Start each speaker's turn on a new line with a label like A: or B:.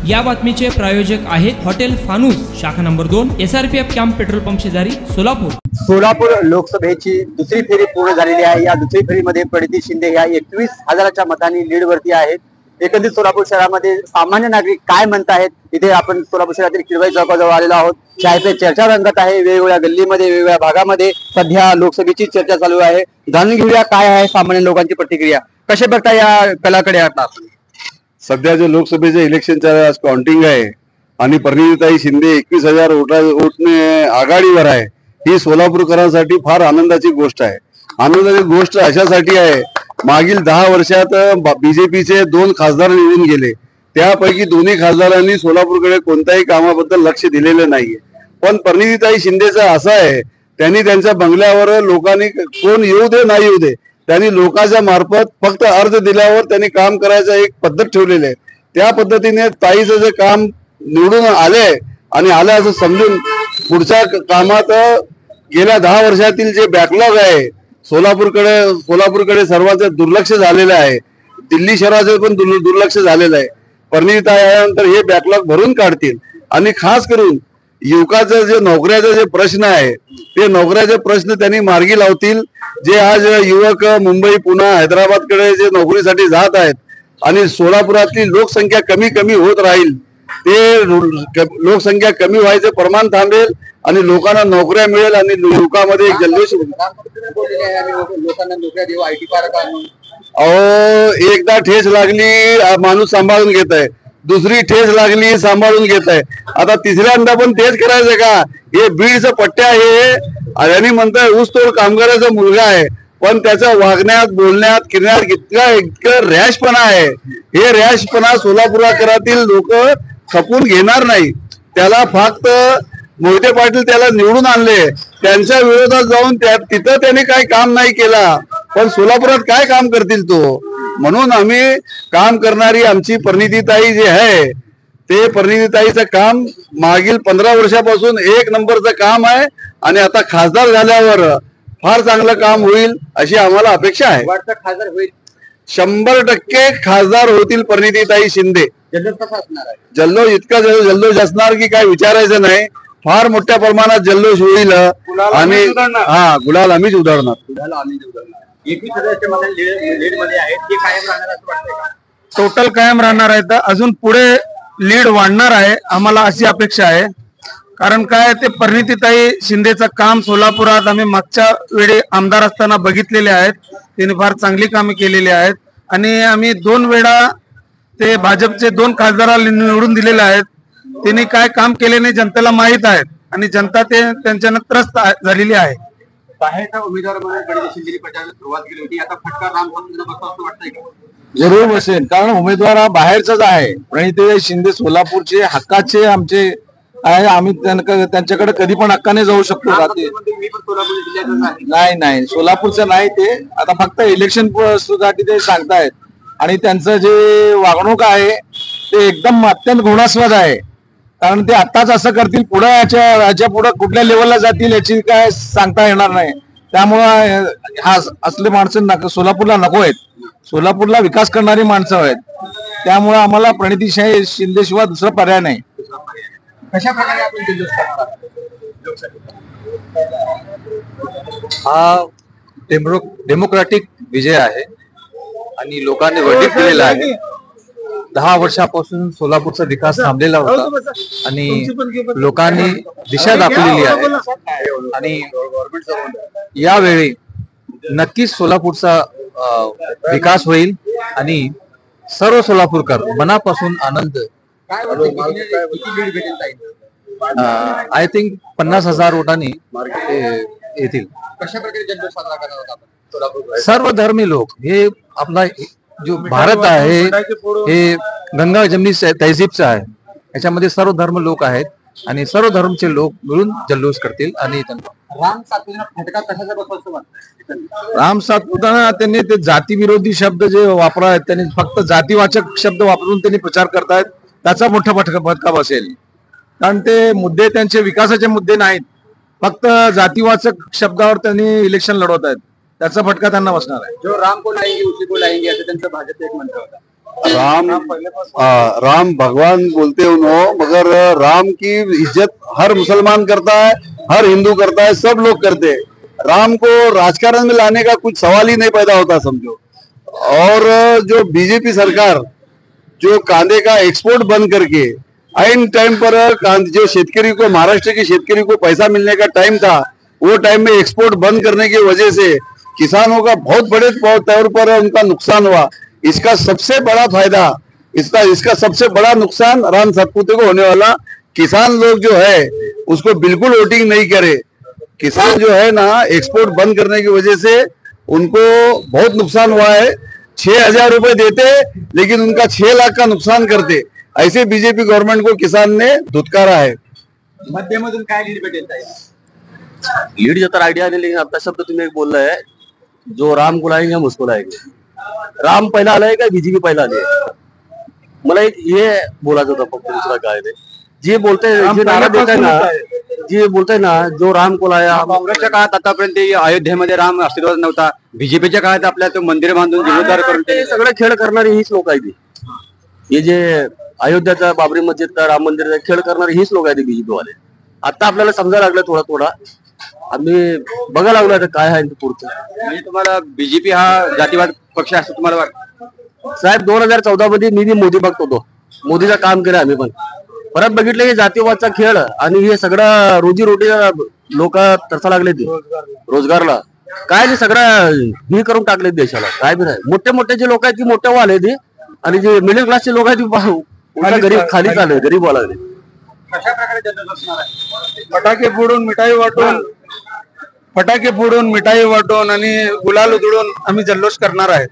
A: या बातमीचे प्रायोजक आहेत हॉटेल फानूस, शाखा number 2, SRPF camp petrol pump शेजारी, सोलापूर।
B: सोलापूर लोकसभेची दुसरी फेरी पूर्ण झालेली आहे। या दुसरी फेरीमध्ये प्रणिती शिंदे ह्या 21,000च्या मतांनी लीड वरती आहेत। एकंदरीत सोलापूर शहरामध्ये सामान्य नागरिक काय म्हणत आहेत, इथे आपण सोलापूर शहरातील किडवाई चौकाजवळ आलेलो आहोत। चायपे चर्चा रंगत आहे, वेगवेगळ्या गल्लीमध्ये वेगवेगळ्या भागामध्ये सध्या लोकसभेची चर्चा चालू आहे। जाणून घेऊया काय आहे सामान्य लोकांची प्रतिक्रिया, कशा बघता या कलाकडे आता।
C: सध्या जो लोकसभेचे इलेक्शनचा आज काउंटिंग आहे आणि प्रणितीताई शिंदे 21,000 वोटने आघाडीवर आहे, ही सोलापूरकरांसाठी फार आनंदाची गोष्ट आहे। आनंदाची गोष्ट अशासाठी आहे, मागील 10 वर्षात बीजेपीचे 2 खासदार निवडून गेले, त्यापैकी दोन्ही खासदारांनी सोलापूरकडे कोणत्याही कामाबद्दल लक्ष दिलेले नाहीये। पण प्रणितीताई शिंदेचा असं आहे, त्यांनी त्यांच्या बंगल्यावर लोकांनी कोण येऊ दे नाही येऊ दे, त्यांनी लोकांच्या मार्फत फक्त अर्ज दिल्यावर त्यांनी काम करायचं एक पद्धत ठेवलेली आहे। त्या पद्धतीने ताईचं जे काम निवडून आले आणि आलं असं समजून पुढच्या कामात गेल्या 10 वर्षातील जे बॅकलॉग आहे सोलापूरकडे सर्वांचं दुर्लक्ष झालेलं आहे। दिल्ली शहराचं पण दुर्लक्ष झालेलं आहे। प्रणितीताई आल्यानंतर हे बॅकलॉग भरून काढतील आणि खास करून युवकाचं जे नोकऱ्याचा जे प्रश्न आहे ते नोकऱ्याचे प्रश्न त्यांनी मार्गी लावतील। जे आज युवक मुंबई, पुणे, हैदराबादकडे जे नोकरीसाठी जात आहेत आणि सोलापुरातली लोकसंख्या कमी होत राहील, ते लोकसंख्या कमी व्हायचे प्रमाण थांबेल आणि लोकांना नोकऱ्या मिळेल आणि युवकामध्ये एक जल्लोष लोकांना नोकऱ्या देऊ, IT पार्क आणून। अहो, एकदा ठेच लागली माणूस सांभाळून घेत आहे, दुसरी ठेच लागली सांभाळून घेत आहे, आता तिसऱ्यांदा पण तेच करायचं का? हे बीडचं पट्ट्या आहे आणि म्हणताय ऊसतोड कामगाराचा मुलगा आहे, पण त्याच्या वागण्यात, बोलण्यात, किरण्यात इतकं रॅशपणा आहे। हे रॅशपणा सोलापुराकरातील लोक खपून घेणार नाही। त्याला फक्त मोहिते पाटील त्याला निवडून आणले, त्यांच्या विरोधात जाऊन तिथं त्याने काही काम नाही केला, पण सोलापुरात काय काम करतील तो? म्हणून आम्ही काम करणारी आमची प्रणितीताई जे आहे ते प्रणितीताईचं काम मागील 15 वर्षापासून 1 नंबरचं काम आहे आणि आता खासदार झाल्यावर फार चांगलं काम होईल अशी आम्हाला अपेक्षा आहे।
B: वाटतं खासदार होईल?
C: 100% खासदार होतील प्रणितीताई शिंदे।
B: जल्लोष कसा असणार आहे?
C: जल्लोष इतका जल्लोष असणार की काय विचारायचं नाही, फार मोठ्या प्रमाणात जल्लोष होईल आणि गुलाल आम्हीच उधळणार।
B: 21,000च्या मतांनी लीड मध्ये आहेत, ते कायम राहणार असं वाटतंय का?
D: टोटल कायम राहणार आहे, तर अजून पुढे लीड वाढणार आहे आम्हाला अशी अपेक्षा आहे। कारण काय, ते प्रणितीताई शिंदेचं काम सोलापुरात आम्ही मागच्या वेळी आमदार असताना बघितलेले आहेत, त्यांनी फार चांगली कामे केलेली आहेत आणि आम्ही 2 वेळा ते भाजपचे 2 खासदारांना निवडून दिलेले आहेत। त्यांनी काय काम केले नाही जनतेला माहीत आहेत आणि जनता त्यांच्यानं त्रस्त झालेली आहे।
B: बाहेरच्या उमेदवार म्हणून प्रणिती शिंदेने प्रचाराला सुरुवात केली होती, आता फटका राम बसतो असं वाटतंय का?
C: जरूर बसेल, कारण उमेदवार हा बाहेरचाच आहे। प्रणितीताई शिंदे सोलापूरचे हक्काचे आमचे आहे, आम्ही त्यांच्याकडे कधी पण हक्काने जाऊ शकतो। नाही, सोलापूरचं नाही, ते आता फक्त इलेक्शन साठी ते सांगतायत आणि त्यांचं जे वागणूक आहे ते एकदम अत्यंत घृणास्पद आहे। कारण ते आत्ताच असं करतील, पुढे याच्या पुढे कुठल्या लेवलला जातील याची काय सांगता येणार नाही। त्यामुळं हा असले माणसं सोलापूरला नको आहेत, सोलापूरला विकास करणारी माणसं आहेत। त्यामुळे आम्हाला प्रणिती शिंदे शिवाय दुसरा पर्याय नाही।
B: कशा प्रकारे आपण जल्लोष करणार?
E: हा डेमोक्रॅटिक विजय आहे आणि लोकांनी वर्डिक्ट दिलेला आहे। 10 वर्षापासून सोलापूरचा विकास थांबलेला होता आणि लोकांनी दिशा दाखवलेली आहे आणि यावेळी नक्कीच सोलापूरचा विकास होईल आणि सर्व सोलापूरकर मनापासून आनंद। आय थिंक 50,000 वोटांनी येतील।
B: कशा प्रकारे जल्लोष साजरा करणार होता सोलापूर?
E: सर्व धर्मी लोक, हे आपला जो भारत आहे हे गंगा जमनी तहजीबचा आहे, याच्यामध्ये सर्व धर्म लोक आहेत आणि सर्व धर्मचे लोक मिळून जल्लोष करतील। आणि
B: राम सातपुतेला फटका कशाचा बसवतो वाटतं?
D: राम सातपुतांना त्यांनी ते जातीविरोधी शब्द जे वापरत, त्यांनी फक्त जातीवाचक शब्द वापरून त्यांनी प्रचार करतायत, त्याचा मोठा फटका बसेल। कारण ते मुद्दे त्यांचे विकासाचे मुद्दे नाहीत, फक्त जातीवाचक शब्दावर त्यांनी इलेक्शन लढवत आहेत, त्याचा फटका त्यांना बसणार आहे।
B: जो राम को लाएंगे उसी को लाएंगे असं त्यांचं भाजपचं एक मंत्र होता।
C: राम भगवान बोलते उन्हों, मगर राम की इज्जत हर मुसलमान करता है, हर हिंदू करता है, सब लोग करते हैं। राम को राजकारण में लाने का कुछ सवाल ही नहीं पैदा होता समझो। और जो बीजेपी सरकार जो कांदे का एक्सपोर्ट बंद करके आइन टाइम पर जो शेतकरी को, महाराष्ट्र के शेतकरी को पैसा मिलने का टाइम था, वो टाइम में एक्सपोर्ट बंद करने की वजह से किसानों का बहुत बड़े तौर पर उनका नुकसान हुआ। इसका सबसे बड़ा फायदा, इसका सबसे बड़ा नुकसान राम सतपुते को होने वाला। किसान लोग जो है उसको बिल्कुल वोटिंग नहीं करे। किसान जो है ना, एक्सपोर्ट बंद करने की वजह से उनको बहुत नुकसान हुआ है। 6,000 रुपए देते लेकिन उनका 6 लाख का नुकसान करते। ऐसे बीजेपी गवर्नमेंट को किसान ने धुतकारा है।
B: मध्यमधून काय लीड भेटेल ताई?
F: लीड तर आइडिया नहीं, लेकिन आपका शब्द तुम्हें एक बोल रहे हैं, जो राम को लाएंगे हम उसको लाएंगे। राम पहिला आलाय का बीजेपी पहिला आली आहे? मला एक हे बोलायचं होतं फक्त, दुसरा काय नाही। जे बोलते, जे नारा देताय ना, जे बोलताय ना, जो राम को लाया,
B: काँग्रेसच्या काळात आतापर्यंत अयोध्येमध्ये राम आशीर्वाद नव्हता, बीजेपीच्या काळात आपल्या तो मंदिर बांधून जिम्मेदार करून
F: ते सगळे खेळ करणारी हीच लोक आहेत। हे जे अयोध्याचा बाबरी मस्जिदचा राम मंदिरचा खेळ करणारी हीच लोक आहेत बीजेपी वाले। आता आपल्याला समजायला लागलं थोडा थोडा, आम्ही बघायला लागलो आता काय आहे पुढचं।
B: म्हणजे तुम्हाला बीजेपी हा जातीवाद पक्ष असं तुम्हाला वाटतं?
F: साहेब 2014 मध्ये मी बी मोदी भक्त होतो, मोदीचं काम केलं आम्ही पण। परत बघितलं की जातीवादचा खेळ आणि हे सगळं रोजीरोटी लोक तरसा लागले ते रोजगारला, काय ते सगळं हे करून टाकले देशाला। काय बी नाही, मोठे मोठे जे लोक आहेत ती मोठे वाले ते, आणि जे मिडल क्लासचे लोक आहेत ती गरीब खाली चालले, गरीब वाला।
B: कशा प्रकारे जल्लोष असणार आहे?
D: फटाके फोडून मिठाई वाटून आणि गुलाल उधळून आम्ही जल्लोष करणार आहे।